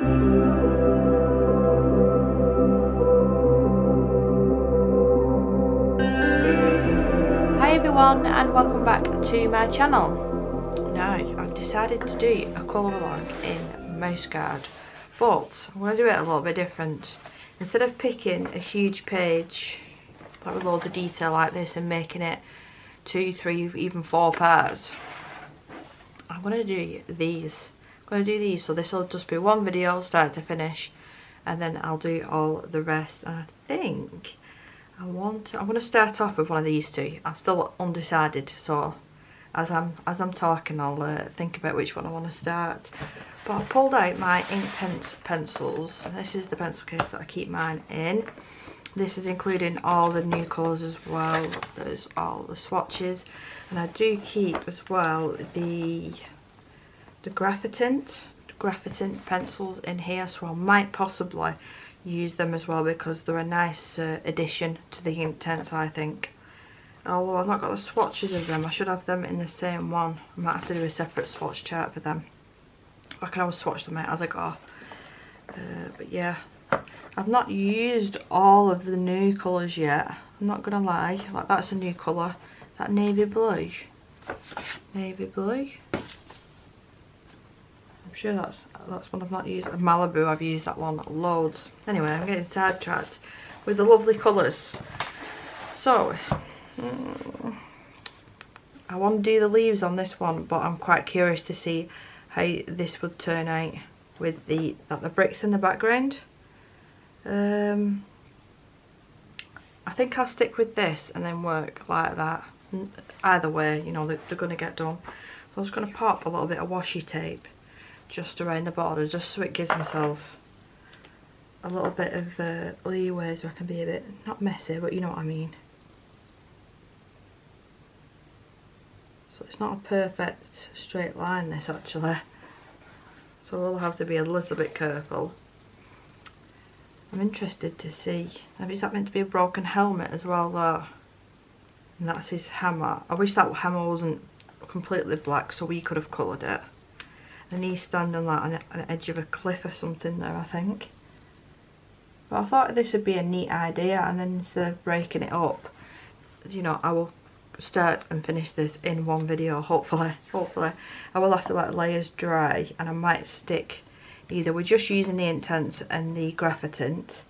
Hi everyone and welcome back to my channel. Now I've decided to do a colour along in Mouse Guard, but I'm going to do it a little bit different. Instead of picking a huge page like with loads of detail like this and making it 2, 3, even 4 parts, I'm going to do these. So this will just be one video start to finish, and then I'll do all the rest. And I think I'm going to start off with one of these two. I'm still undecided, so as I'm talking I'll think about which one I want to start. But I pulled out my Inktense pencils, and this is the pencil case that I keep mine in. This is including all the new colours as well. There's all the swatches, and I do keep as well the graphitint pencils in here, so I might possibly use them as well because they're a nice addition to the Inktense, I think. Although I've not got the swatches of them, I should have them in the same one. I might have to do a separate swatch chart for them. I can always swatch them out as I go. But yeah, I've not used all of the new colours yet, I'm not gonna lie. Like, that's a new colour, that navy blue. I'm sure that's one I've not used. Malibu, I've used that one loads. Anyway, I'm getting sidetracked with the lovely colours. So, I want to do the leaves on this one, but I'm quite curious to see how this would turn out with the bricks in the background. I think I'll stick with this and then work like that. Either way, you know, they're going to get done. So I'm just going to pop a little bit of washi tape just around the border, just so it gives myself a little bit of leeway, so I can be a bit, not messy, but you know what I mean. So it's not a perfect straight line, this, actually, so we'll have to be a little bit careful. I'm interested to see, maybe is that meant to be a broken helmet as well though? And that's his hammer. I wish that hammer wasn't completely black so we could have coloured it. And he's standing like on the edge of a cliff or something there, I think. But I thought this would be a neat idea, and then instead of breaking it up, you know, I will start and finish this in one video, hopefully. I will have to let the layers dry, and I might stick either with just using the Inktense and the graphitint,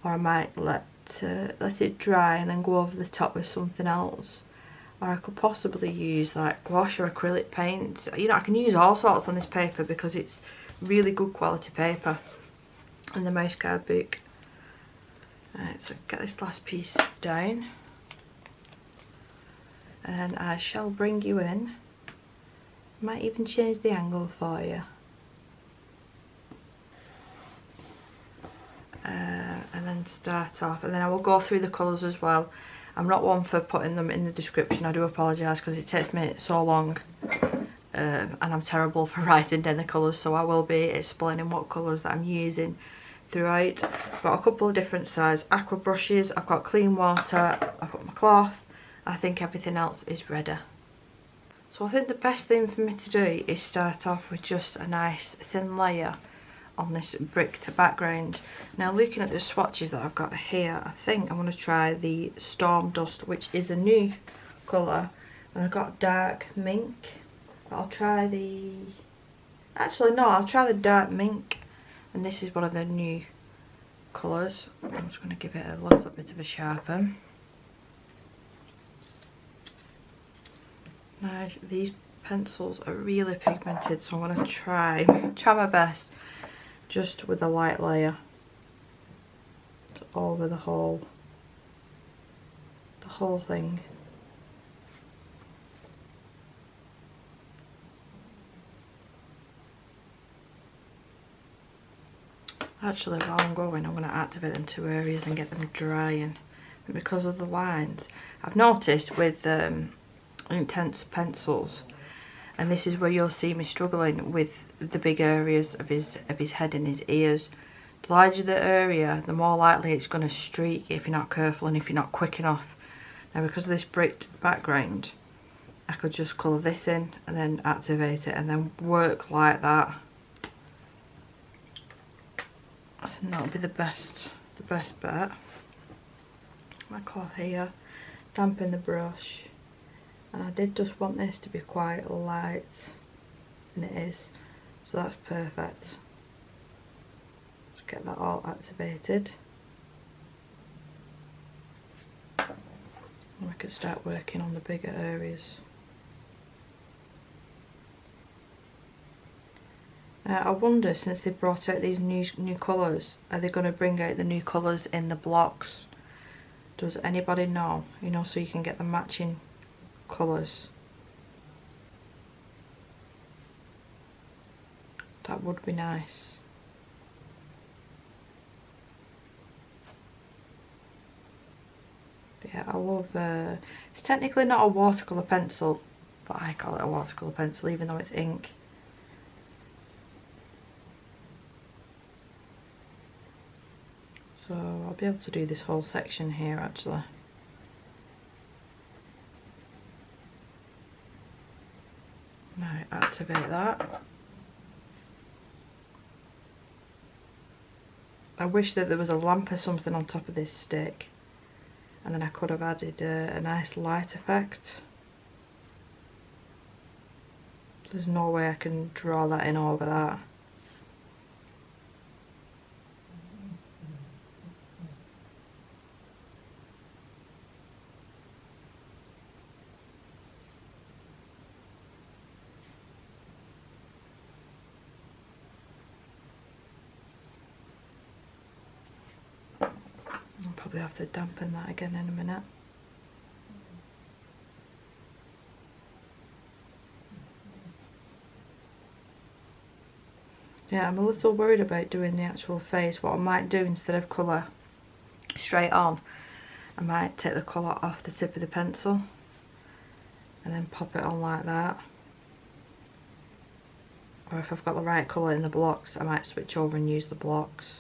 or I might let it dry and then go over the top with something else. Or I could possibly use like gouache or acrylic paint. You know, I can use all sorts on this paper because it's really good quality paper. And the Mouse Guard book. Alright, so get this last piece down. And I shall bring you in. Might even change the angle for you. And then start off. And then I will go through the colours as well. I'm not one for putting them in the description, I do apologise because it takes me so long, and I'm terrible for writing down the colours, so I will be explaining what colours that I'm using throughout. I've got a couple of different size aqua brushes, I've got clean water, I've got my cloth. I think everything else is ready. So I think the best thing for me to do is start off with just a nice thin layer on this bricked background. Now, looking at the swatches that I've got here, I think I'm going to try the Storm Dust, which is a new colour, and I've got dark mink. I'll try the, actually no, I'll try the dark mink, and this is one of the new colours. I'm just going to give it a little bit of a sharpen. Now, these pencils are really pigmented, so I'm going to try my best just with a light layer over the whole thing. Actually, while I'm going, I'm going to activate them 2 areas and get them drying. And because of the lines, I've noticed with Inktense pencils, and this is where you'll see me struggling with the big areas of his head and his ears. The larger the area, the more likely it's going to streak if you're not careful and if you're not quick enough. Now, because of this bricked background, I could just colour this in and then activate it and then work like that. and that'll be the best bit. My cloth here, dampen the brush, and I did just want this to be quite light, and it is, so that's perfect. Just get that all activated, and we can start working on the bigger areas. I wonder, since they've brought out these new colours, are they going to bring out the new colours in the blocks? Does anybody know? You know, so you can get the matching colours. That would be nice. But yeah, I love, it's technically not a watercolour pencil, but I call it a watercolour pencil even though it's ink. So I'll be able to do this whole section here actually. Now activate that. I wish that there was a lamp or something on top of this stick, and then I could have added a nice light effect. There's no way I can draw that in over that. I'll probably have to dampen that again in a minute. Yeah, I'm a little worried about doing the actual face. What I might do, instead of colour straight on, I might take the colour off the tip of the pencil and then pop it on like that. Or if I've got the right colour in the blocks, I might switch over and use the blocks.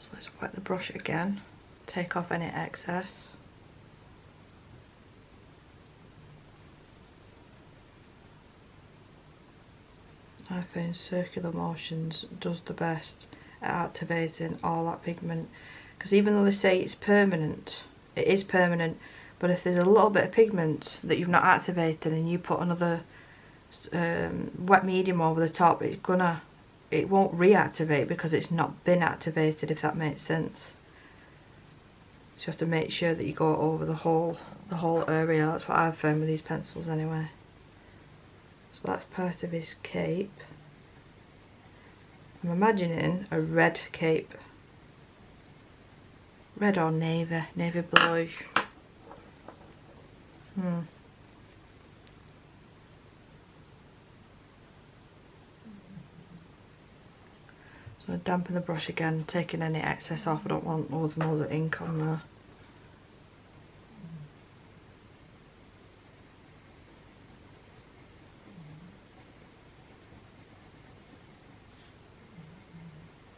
So let's wet the brush again, take off any excess. I find circular motions does the best at activating all that pigment, because even though they say it's permanent, it is permanent, but if there's a little bit of pigment that you've not activated and you put another wet medium over the top, it won't reactivate because it's not been activated, if that makes sense. So you have to make sure that you go over the whole area. That's what I've found with these pencils anyway. So that's part of his cape. I'm imagining a red cape. Red or navy blue. So I dampen the brush again, taking any excess off. I don't want loads and loads of ink on there.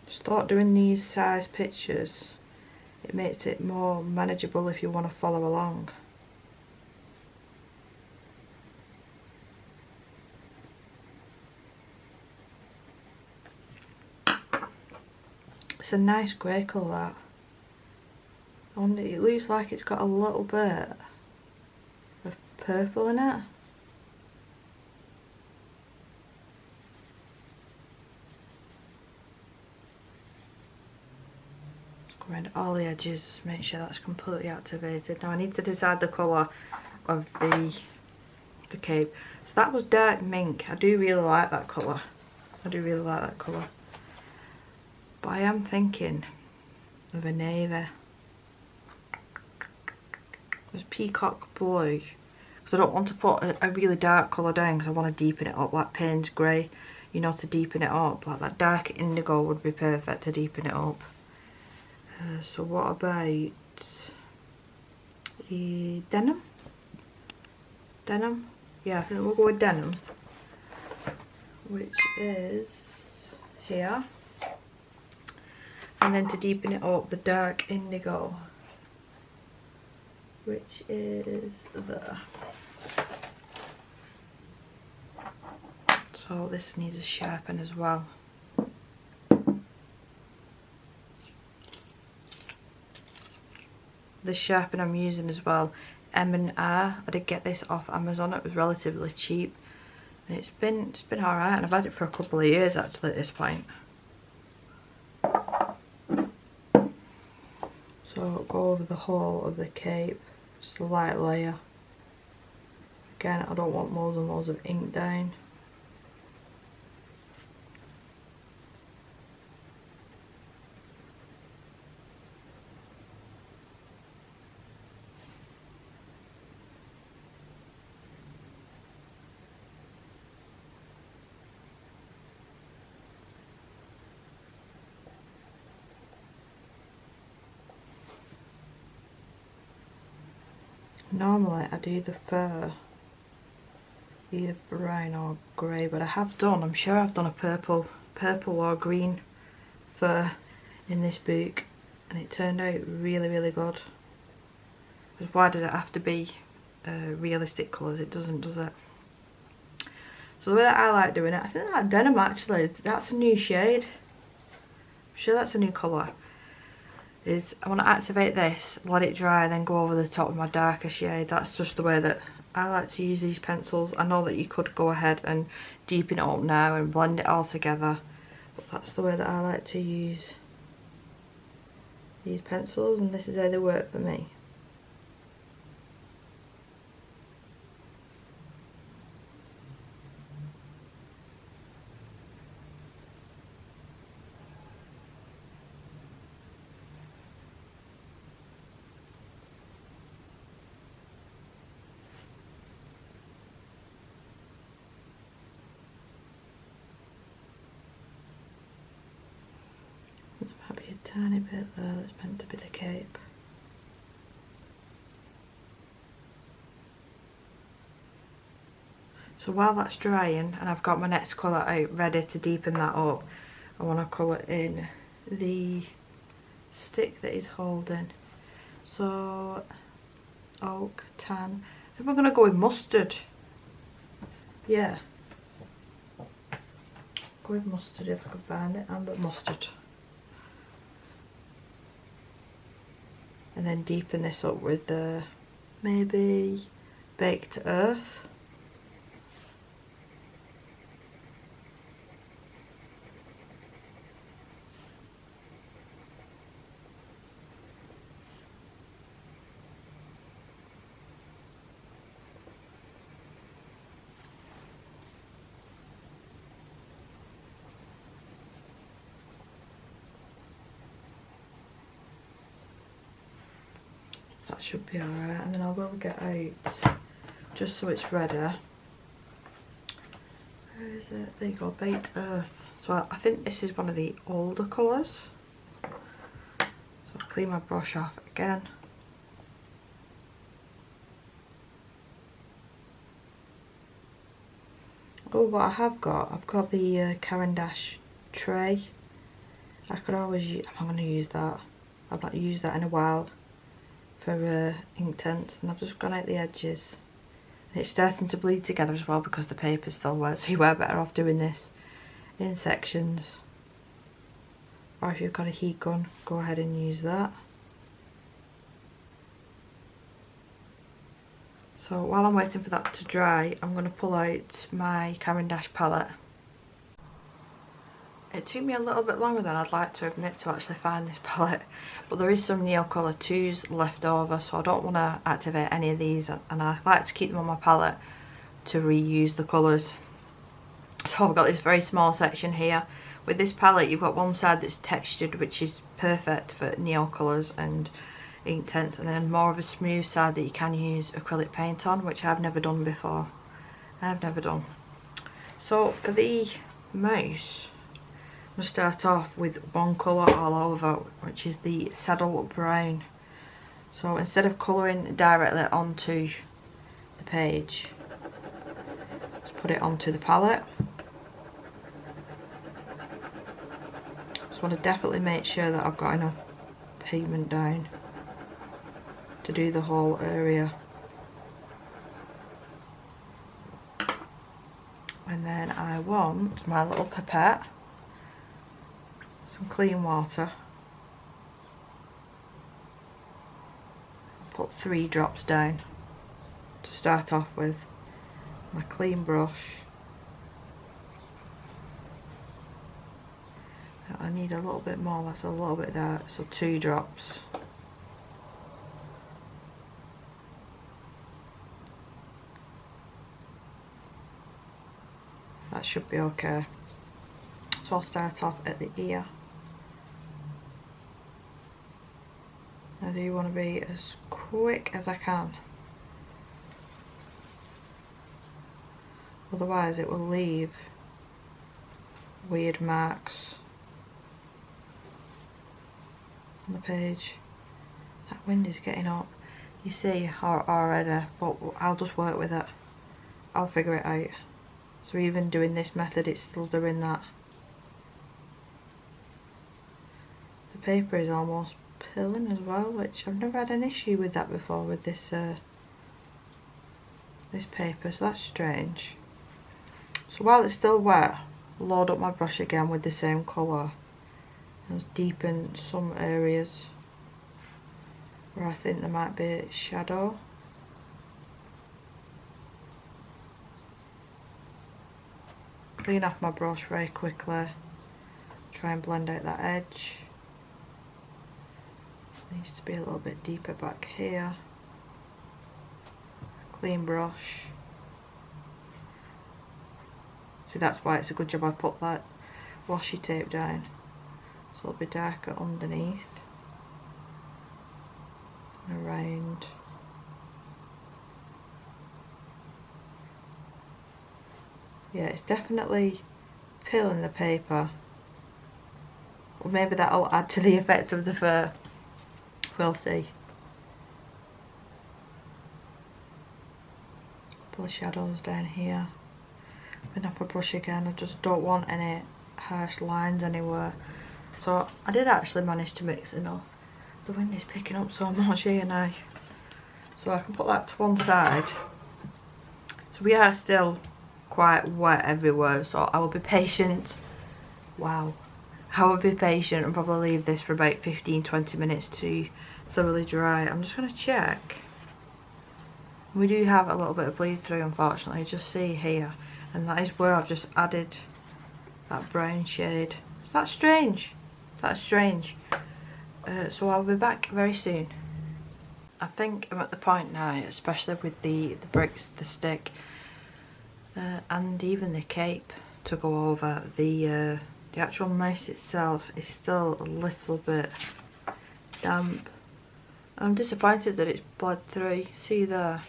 Just thought doing these size pictures, it makes it more manageable if you want to follow along. It's a nice grey colour, that. It looks like it's got a little bit of purple in it. Around all the edges, just make sure that's completely activated. Now I need to decide the colour of the cape. So that was dark mink. I do really like that colour. But I am thinking of a navy. There's peacock blue. Because I don't want to put a really dark colour down, because I want to deepen it up, like Payne's grey. You know, to deepen it up. Like that dark indigo would be perfect to deepen it up. So what about denim? Denim? Yeah, I think we'll go with denim, which is here. And then to deepen it up, the dark indigo. which is there. So this needs a sharpen as well. The sharpen I'm using as well, M&R. I did get this off Amazon. It was relatively cheap, and it's been alright, and I've had it for a couple of years actually at this point. So go over the whole of the cape, just a light layer. Again, I don't want loads and loads of ink down. Normally I do the fur either brown or grey, but I have done, I'm sure I've done a purple or green fur in this book, and it turned out really good. Because why does it have to be realistic colours? It doesn't, does it? So the way that I like doing it, I think that denim actually, that's a new shade. I'm sure that's a new colour. Is I want to activate this, let it dry, and then go over the top of my darker shade. That's just the way that I like to use these pencils. I know that you could go ahead and deepen it up now and blend it all together, but that's the way that I like to use these pencils, and this is how they work for me. Tiny bit there that's meant to be the cape. So while that's drying and I've got my next colour out ready to deepen that up, I want to colour in the stick that he's holding. So oak, tan. I think we're going to go with mustard. Yeah. Go with mustard if I could find it, and mustard. And then deepen this up with the maybe baked earth. That should be alright, and then I will get out, just so it's ready. Where is it? There you go, baked earth. So I think this is one of the older colours. So I'll clean my brush off again. Oh, what I have got, I've got the Caran d'Ache tray. I could always use, I'm going to use that. I've not used that in a while for Inktense, and I've just gone out the edges. And it's starting to bleed together as well because the paper's still wet, so you are better off doing this in sections. Or if you've got a heat gun, go ahead and use that. So while I'm waiting for that to dry, I'm going to pull out my Caran d'Ache palette. It took me a little bit longer than I'd like to admit to actually find this palette, but there is some Neocolor 2s left over, so I don't want to activate any of these, and I like to keep them on my palette to reuse the colours. So I've got this very small section here. With this palette you've got one side that's textured, which is perfect for Neocolors and Inktense, and then more of a smooth side that you can use acrylic paint on, which I've never done before. I've never done. So for the mouse, I'm going to start off with one colour all over, which is the saddle brown. So instead of colouring directly onto the page, just put it onto the palette. Just want to definitely make sure that I've got enough pigment down to do the whole area. And then I want my little pipette, some clean water. Put 3 drops down to start off with. My clean brush. I need a little bit more, that's a little bit dark, so 2 drops. That should be okay. So I'll start off at the ear. I do want to be as quick as I can. Otherwise it will leave weird marks on the page. That wind is getting up. You see already, but I'll just work with it. I'll figure it out. So even doing this method, it's still doing that. The paper is almost peeling as well, which I've never had an issue with that before with this this paper, so that's strange. So while it's still wet, load up my brush again with the same colour and deepen some areas where I think there might be shadow. Clean off my brush very quickly, try and blend out that edge. Needs to be a little bit deeper back here. Clean brush. See, that's why it's a good job I put that washi tape down, so it'll be darker underneath and around. Yeah, it's definitely peeling the paper. Or maybe that'll add to the effect of the fur. We'll see. Pull the shadows down here. Open up a brush again. I just don't want any harsh lines anywhere. So I did actually manage to mix enough. The wind is picking up so much here now. So I can put that to one side. So we are still quite wet everywhere, so I will be patient. Wow. I will be patient and probably leave this for about 15-20 minutes to thoroughly dry. I'm just going to check. We do have a little bit of bleed through, unfortunately, just see here, and that is where I've just added that brown shade. That's strange. That's strange. So I'll be back very soon. I think I'm at the point now, especially with the bricks, the stick, and even the cape to go over. The actual mouse itself is still a little bit damp. I'm disappointed that it's bled through. See there?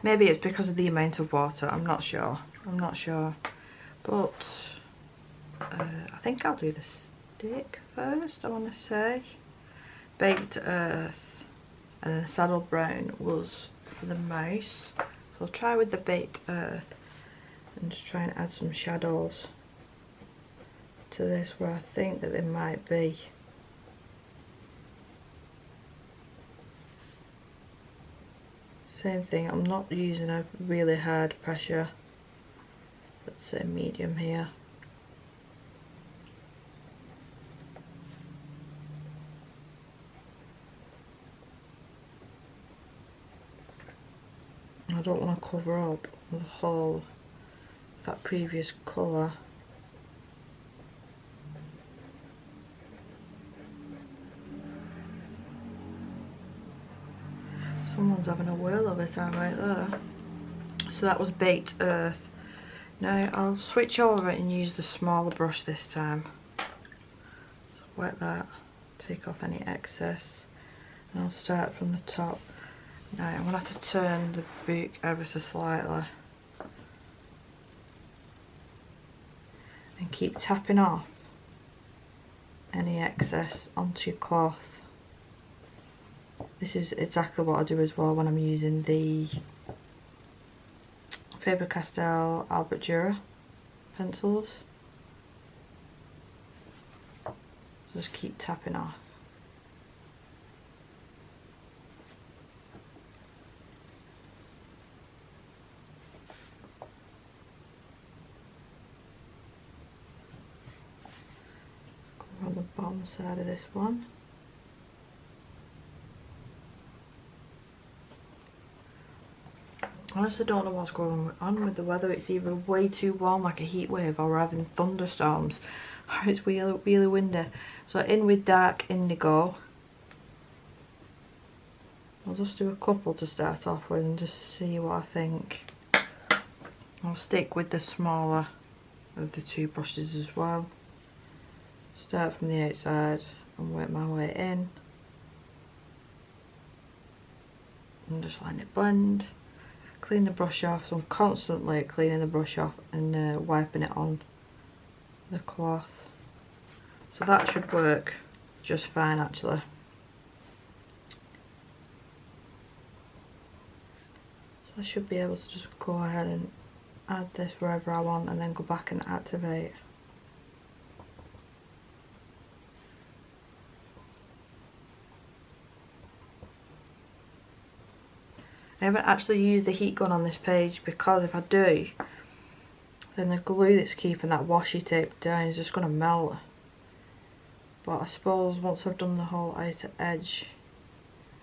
Maybe it's because of the amount of water. I'm not sure. I'm not sure. But I think I'll do the stick first, I want to say. Baked earth and then the saddle brown was for the mouse. So I'll try with the baked earth and just try and add some shadows to this where I think that there might be. Same thing, I'm not using a really hard pressure, let's say medium here. I don't want to cover up the whole of that previous colour. Someone's having a whirl of it out right there. So that was baked earth. Now I'll switch over and use the smaller brush this time. So wet that, take off any excess, and I'll start from the top. Now I'm going to have to turn the book ever so slightly and keep tapping off any excess onto your cloth. This is exactly what I do as well when I'm using the Faber-Castell Albert Dürer pencils. So just keep tapping off. bottom side of this one. I honestly don't know what's going on with the weather. It's either way too warm like a heat wave, or we're having thunderstorms, or it's really, really windy. So in with dark indigo. I'll just do a couple to start off with and just see what I think. I'll stick with the smaller of the two brushes as well. Start from the outside and work my way in. And just let it blend. Clean the brush off, so I'm constantly cleaning the brush off and wiping it on the cloth. So that should work just fine actually. So I should be able to just go ahead and add this wherever I want and then go back and activate. I haven't actually used the heat gun on this page because if I do, then the glue that's keeping that washi tape down is just going to melt. But I suppose once I've done the whole outer edge,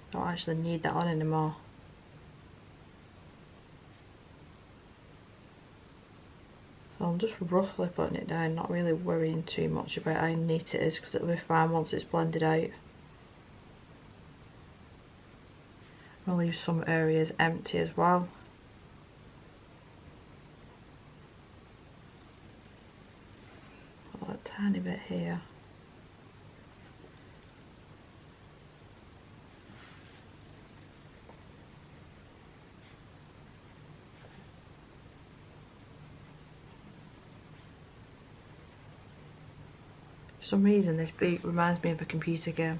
I don't actually need that on anymore. So I'm just roughly putting it down, not really worrying too much about how neat it is because it'll be fine once it's blended out. I'll leave some areas empty as well. A tiny bit here. For some reason this boot reminds me of a computer game.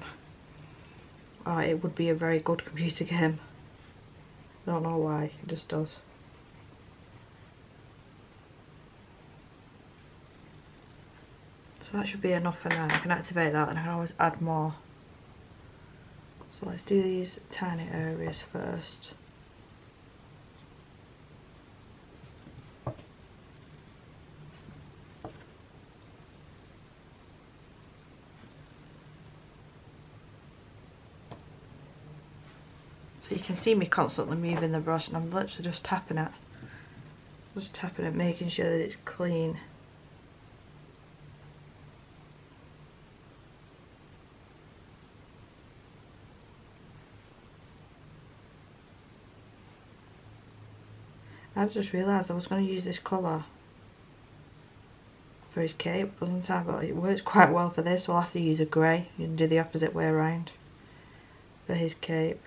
Oh, it would be a very good computer game. I don't know why, it just does. So that should be enough for now. I can activate that and I can always add more. So let's do these tiny areas first. So you can see me constantly moving the brush and I'm literally just tapping it. Just tapping it, making sure that it's clean. I've just realised I was going to use this colour for his cape, wasn't I? But it works quite well for this, so I'll have to use a grey and do the opposite way around for his cape.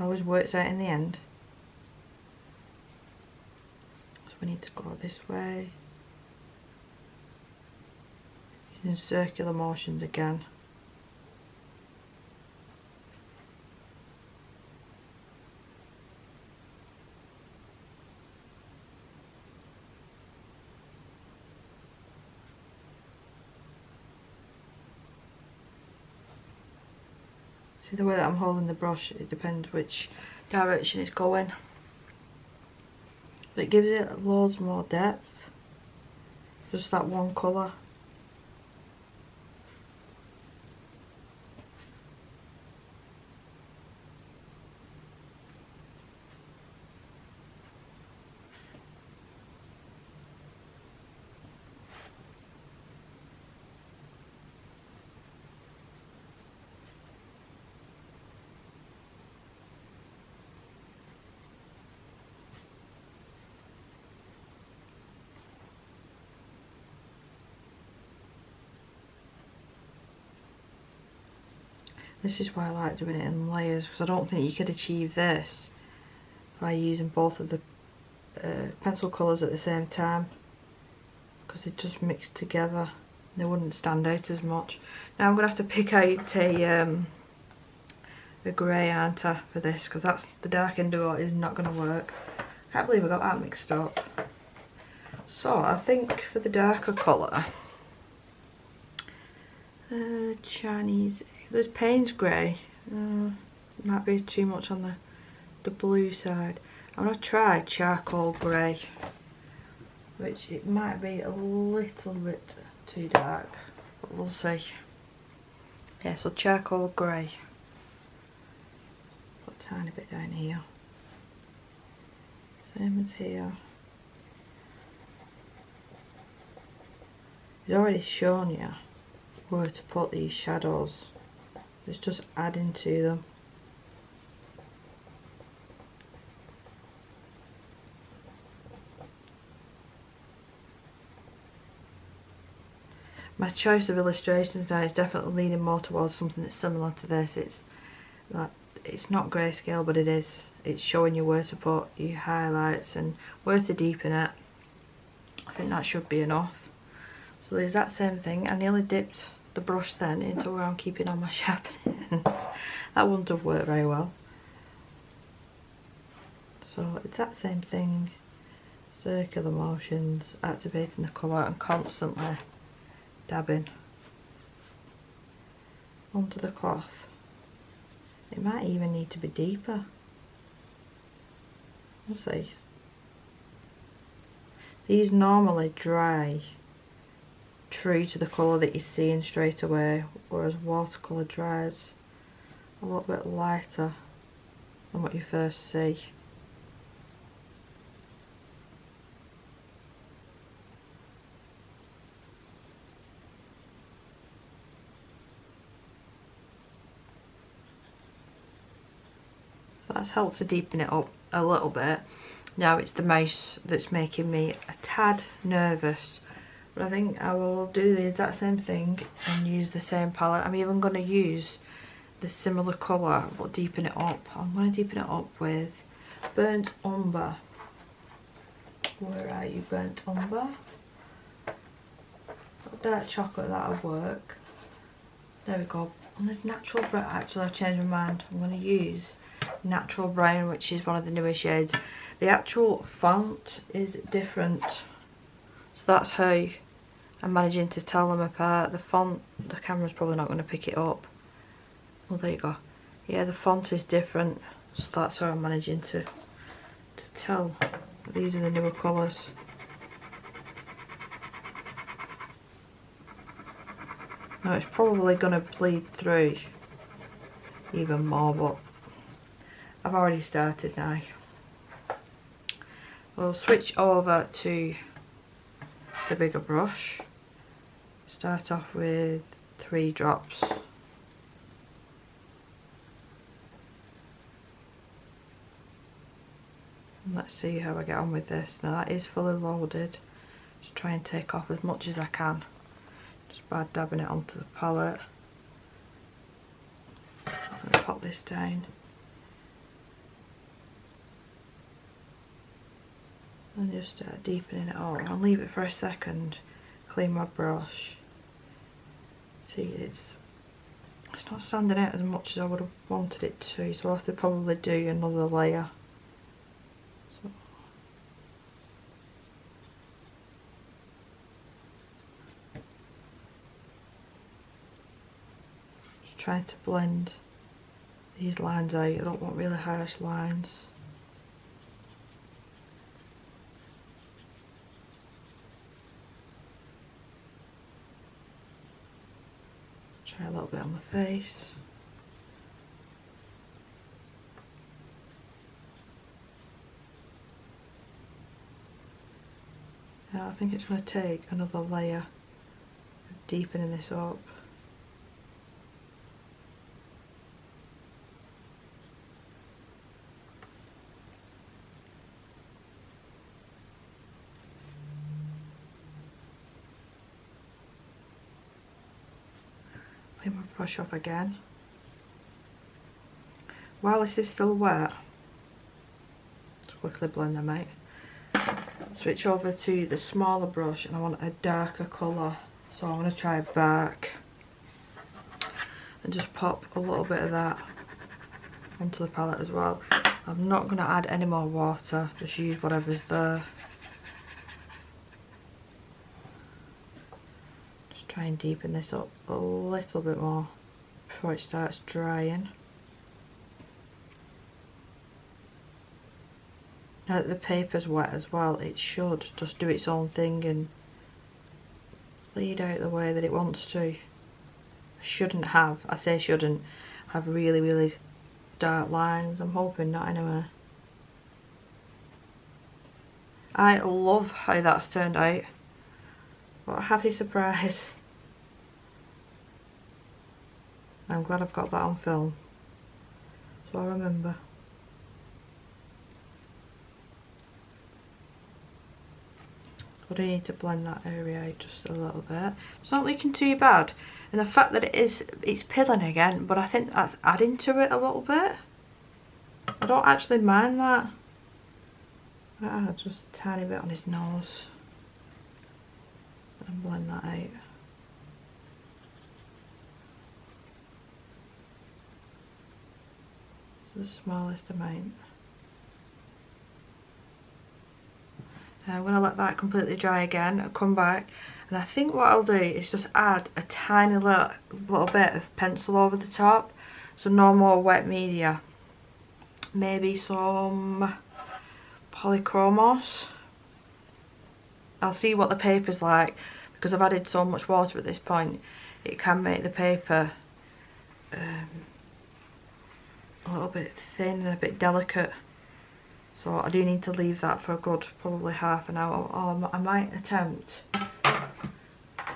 Always works out in the end. So we need to go this way. Using circular motions again. See the way that I'm holding the brush, it depends which direction it's going. But it gives it loads more depth. Just that one colour. This is why I like doing it in layers, because I don't think you could achieve this by using both of the pencil colours at the same time, because they just mix together. They wouldn't stand out as much. Now I'm going to have to pick out a grey, aren't I, for this, because that's the dark indigo is not going to work. Can't believe I got that mixed up. So I think for the darker colour, Chinese, there's Payne's grey. Might be too much on the blue side. I'm going to try charcoal grey, which it might be a little bit too dark, but we'll see. Yeah, so charcoal grey. Put a tiny bit down here. Same as here. He's already shown you where to put these shadows. It's just adding to them. My choice of illustrations now is definitely leaning more towards something that's similar to this. It's not grayscale, but it is. It's showing you where to put your highlights and where to deepen it. I think that should be enough. So the exact same thing. I nearly dipped the brush then into where I'm keeping on my sharpenings. That wouldn't have worked very well. So exact same thing. Circular motions, activating the colour and constantly dabbing onto the cloth. It might even need to be deeper. We'll see. These normally dry true to the colour that you're seeing straight away, whereas watercolour dries a little bit lighter than what you first see. So that's helped to deepen it up a little bit. Now it's the mouse that's making me a tad nervous, but I think I will do the exact same thing and use the same palette. I'm even going to use the similar colour but deepen it up. I'm going to deepen it up with burnt umber. Where are you, burnt umber? Dark chocolate, that'll work. There we go. And there's natural brown. Actually, I've changed my mind. I'm going to use natural brown, which is one of the newer shades. The actual font is different, so that's how I'm managing to tell them apart. The font, the camera's probably not going to pick it up. Well, there you go. Yeah, the font is different, so that's how I'm managing to tell. These are the newer colours. Now it's probably going to bleed through even more, but I've already started now. We'll switch over to the bigger brush. Start off with 3 drops. And let's see how I get on with this. Now that is fully loaded. Just try and take off as much as I can, just by dabbing it onto the palette. Let's pop this down. And just start deepening it all. I'll leave it for a second, clean my brush. See, it's not standing out as much as I would have wanted it to, so I'll have to probably do another layer. So. Just trying to blend these lines out. I don't want really harsh lines. Try a little bit on the face. Now I think it's going to take another layer of deepening this up. Clean my brush off again. While this is still wet, just quickly blend them out. Switch over to the smaller brush and I want a darker colour, so I'm going to try bark and just pop a little bit of that onto the palette as well. I'm not going to add any more water, just use whatever's there. Try and deepen this up a little bit more before it starts drying. Now that the paper's wet as well, it should just do its own thing and bleed out the way that it wants to. Shouldn't have, I say shouldn't, have really, really dark lines. I'm hoping not anyway. I love how that's turned out. What a happy surprise. I'm glad I've got that on film, so I remember. But I need to blend that area out just a little bit. It's not looking too bad. And the fact that it's pilling again, but I think that's adding to it a little bit. I don't actually mind that. Just a tiny bit on his nose. And blend that out. So the smallest amount. I'm going to let that completely dry again. I'll come back, and I think what I'll do is just add a tiny little bit of pencil over the top, so no more wet media. Maybe some polychromos. I'll see what the paper's like, because I've added so much water at this point. It can make the paper a little bit thin and a bit delicate. So I do need to leave that for a good probably half an hour, or I might attempt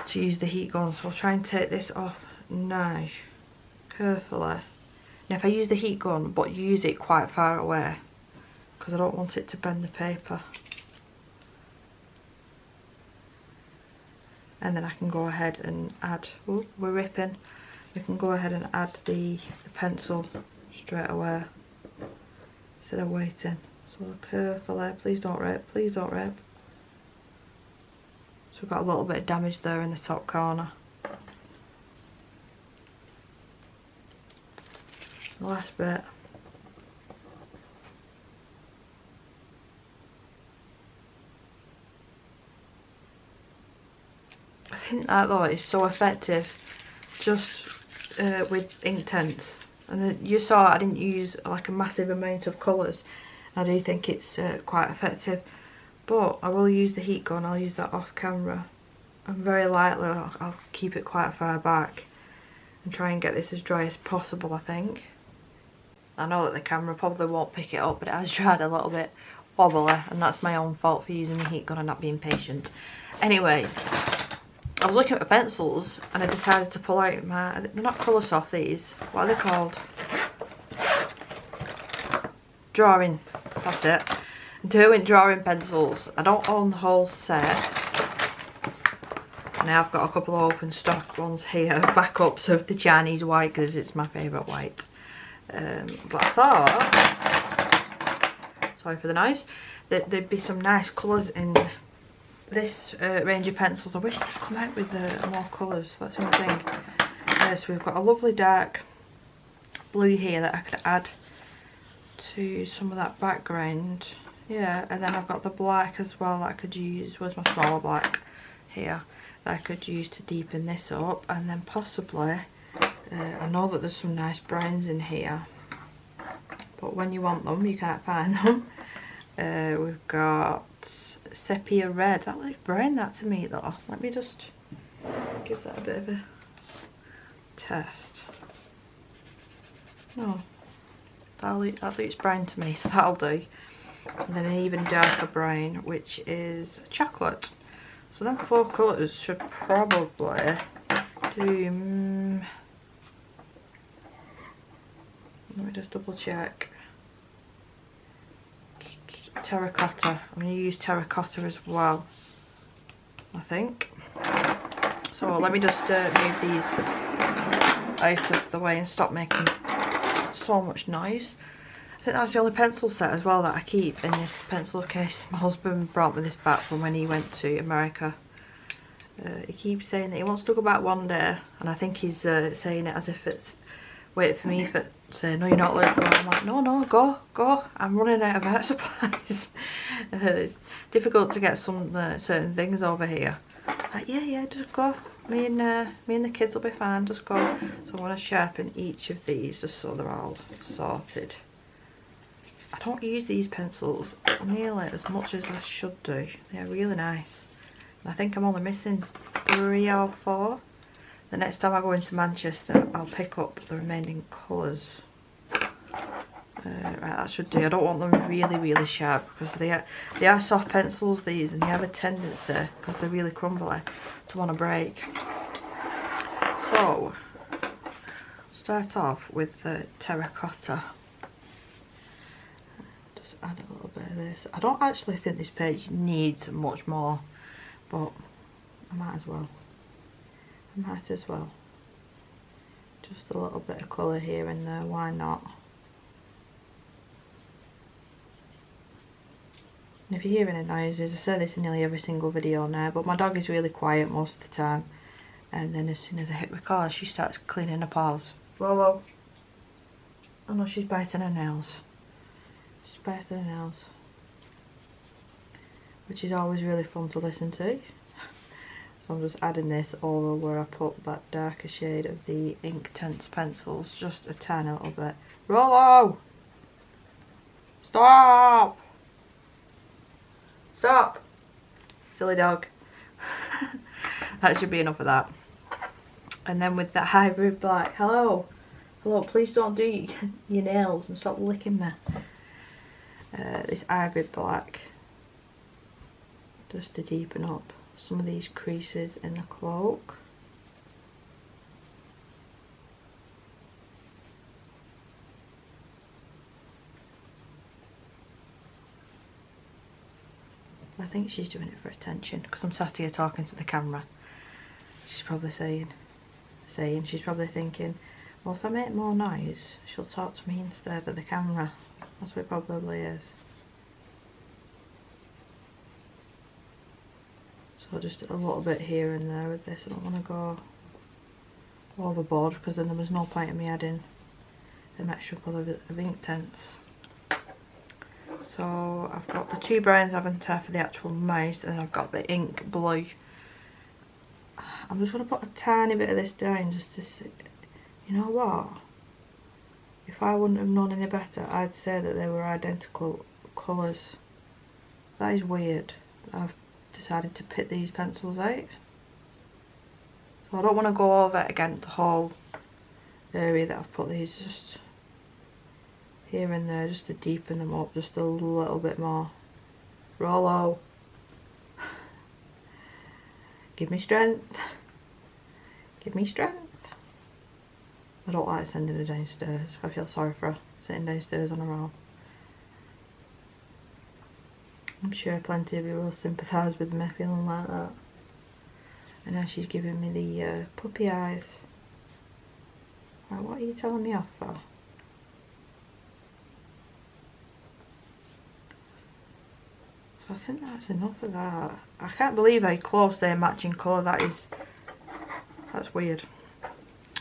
to use the heat gun. So I'll try and take this off now, carefully. Now if I use the heat gun, but use it quite far away, because I don't want it to bend the paper. And then I can go ahead and add, oh, we're ripping. We can go ahead and add the pencil straight away, instead of waiting. So carefully, please don't rip, please don't rip. So we've got a little bit of damage there in the top corner. The last bit. I think that though is so effective just with Inktense. And you saw I didn't use like a massive amount of colours. I do think it's quite effective, but I will use the heat gun. I'll use that off camera, and very lightly I'll keep it quite far back and try and get this as dry as possible. I think. I know that the camera probably won't pick it up, but it has dried a little bit wobbly, and that's my own fault for using the heat gun and not being patient. Anyway, I was looking at my pencils and I decided to pull out my, they're not colour soft these, what are they called? Drawing, that's it. Doing drawing pencils. I don't own the whole set. And I've got a couple of open stock ones here, backups of the Chinese white, because it's my favourite white. But I thought, sorry for the noise, that there'd be some nice colours in this range of pencils. I wish they'd come out with more colours, that's the only thing. So we've got a lovely dark blue here that I could add to some of that background. Yeah, and then I've got the black as well that I could use. Where's my smaller black? Here. That I could use to deepen this up, and then possibly, I know that there's some nice browns in here, but when you want them you can't find them. We've got sepia red. That looks brown, that to me though. Let me just give that a bit of a test. No, that looks brown to me, so that'll do. And then an even darker brown, which is chocolate. So them four colours should probably do. Let me just double check. Terracotta. I'm going to use terracotta as well, I think. So let me just move these out of the way and stop making so much noise. I think that's the only pencil set as well that I keep in this pencil case. My husband brought me this back from when he went to America. He keeps saying that he wants to go back one day, and I think he's saying it as if it's wait for me for saying no, you're not letting go. I'm like, no, go. I'm running out of art supplies. It's difficult to get some certain things over here. Like, yeah, just go. Me and the kids will be fine. Just go. So I want to sharpen each of these just so they're all sorted. I don't use these pencils nearly as much as I should do. They're really nice. And I think I'm only missing 3 or 4. The next time I go into Manchester, I'll pick up the remaining colours. Right, that should do. I don't want them really, really sharp because they are soft pencils, these, and they have a tendency, because they're really crumbly, to want to break. So, start off with the terracotta. Just add a little bit of this. I don't actually think this page needs much more, but I might as well. Just a little bit of colour here and there, why not? And if you're hearing any noises, I say this in nearly every single video now, but my dog is really quiet most of the time. And then as soon as I hit record, she starts cleaning her paws. Rolo. Oh no, she's biting her nails. Which is always really fun to listen to. So I'm just adding this over where I put that darker shade of the Inktense pencils, just a tiny little bit. Rolo! Stop! Stop! Silly dog. That should be enough of that. And then with that hybrid black, hello, please don't do your nails and stop licking me. This hybrid black, just to deepen up some of these creases in the cloak. I think she's doing it for attention because I'm sat here talking to the camera. She's probably she's probably thinking, well, if I make more noise, she'll talk to me instead of the camera. That's what it probably is. So just a little bit here and there with this. I don't want to go overboard because then there was no point in me adding an extra colour of Inktense. So I've got the 2 browns, haven't I, for the actual mouse, and I've got the ink blue. I'm just going to put a tiny bit of this down just to see. You know what? If I wouldn't have known any better, I'd say that they were identical colours. That is weird. I've decided to pick these pencils out. So I don't want to go over again the whole area that I've put these, just here and there, just to deepen them up just a little bit more. Rolo. Give me strength. Give me strength. I don't like sending her downstairs. I feel sorry for her sitting downstairs on her own. I'm sure plenty of you will sympathise with me feeling like that. And now she's giving me the puppy eyes. Right, what are you telling me off for? So I think that's enough of that. I can't believe how close they're matching colour that is. That's weird.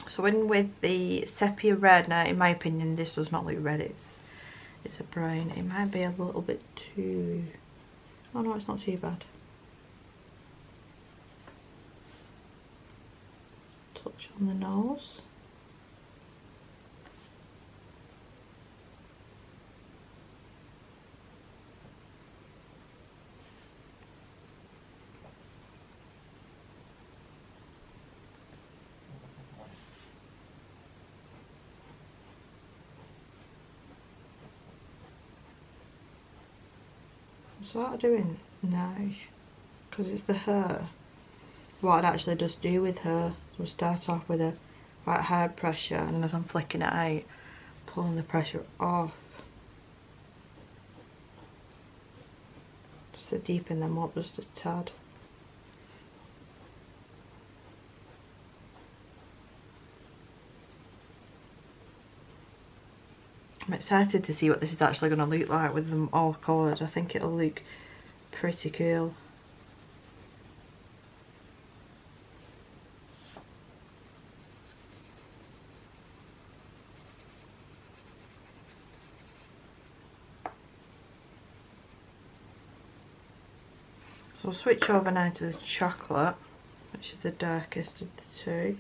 So in with the sepia red, now in my opinion this does not look red, it's a brown. It might be a little bit too... oh no, it's not too bad. Touch on the nose. So what I'm doing now, because it's the hair, what I'd actually just do with her was start off with a quite high pressure, and then as I'm flicking it out, pulling the pressure off, just to deepen them up just a tad. I'm excited to see what this is actually going to look like with them all coloured. I think it'll look pretty cool. So I'll switch over now to the chocolate, which is the darkest of the two.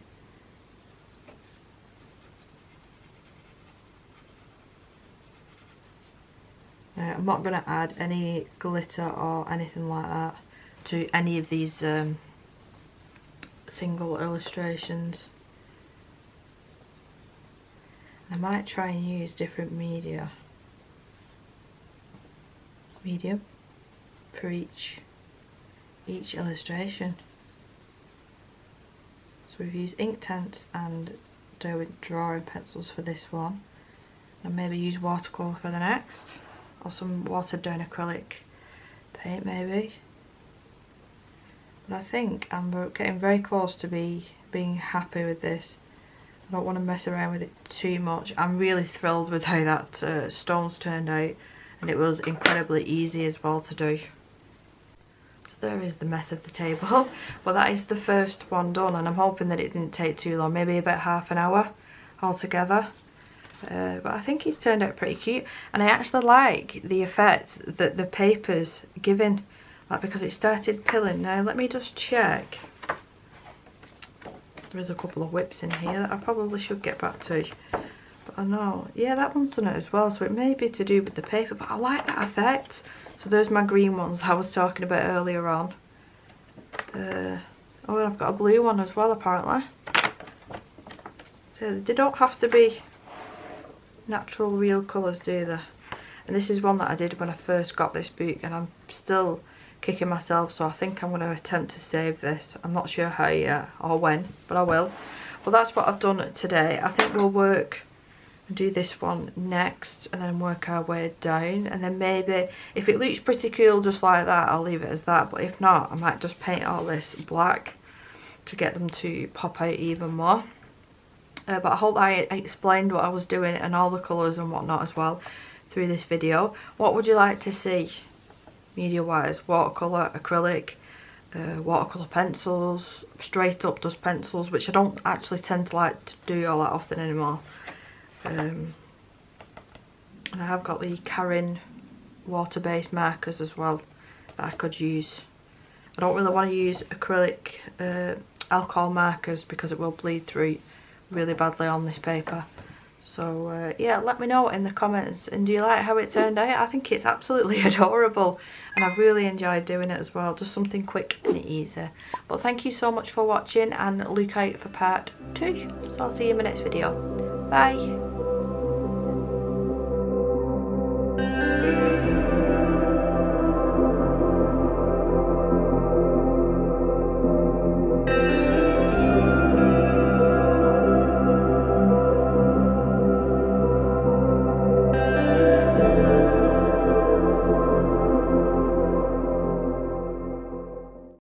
I'm not going to add any glitter or anything like that to any of these single illustrations. I might try and use different medium for each illustration. So we've used Inktense and drawing pencils for this one, and maybe use watercolour for the next, or some watered down acrylic paint maybe. But I think I'm getting very close to being happy with this. I don't want to mess around with it too much. I'm really thrilled with how that stones turned out, and it was incredibly easy as well to do. So there is the mess of the table, but that is the first one done, and I'm hoping that it didn't take too long, maybe about half an hour altogether. But I think it's turned out pretty cute, and I actually like the effect that the paper's giving, like, because it started pilling. Now let me just check. There's a couple of whips in here that I probably should get back to, but I know, yeah, that one's done it as well, so it may be to do with the paper, but I like that effect. So there's my green ones I was talking about earlier on. Oh, and I've got a blue one as well apparently. So they don't have to be natural real colours, do they? And this is one that I did when I first got this book, and I'm still kicking myself, so I think I'm going to attempt to save this. I'm not sure how yet or when, but I will. Well, that's what I've done today. I think we'll work and do this one next, and then work our way down, and then maybe if it looks pretty cool just like that, I'll leave it as that, but if not, I might just paint all this black to get them to pop out even more. But I hope I explained what I was doing and all the colours and whatnot as well through this video. What would you like to see media wise? Watercolour, acrylic, watercolour pencils, straight up just pencils, which I don't actually tend to like to do all that often anymore. And I have got the Carin water-based markers as well that I could use. I don't really want to use acrylic alcohol markers because it will bleed through really badly on this paper. So yeah, let me know in the comments, and do you like how it turned out? I think it's absolutely adorable, and I've really enjoyed doing it as well. Just something quick and easy. But thank you so much for watching, and look out for part 2. So I'll see you in my next video. Bye.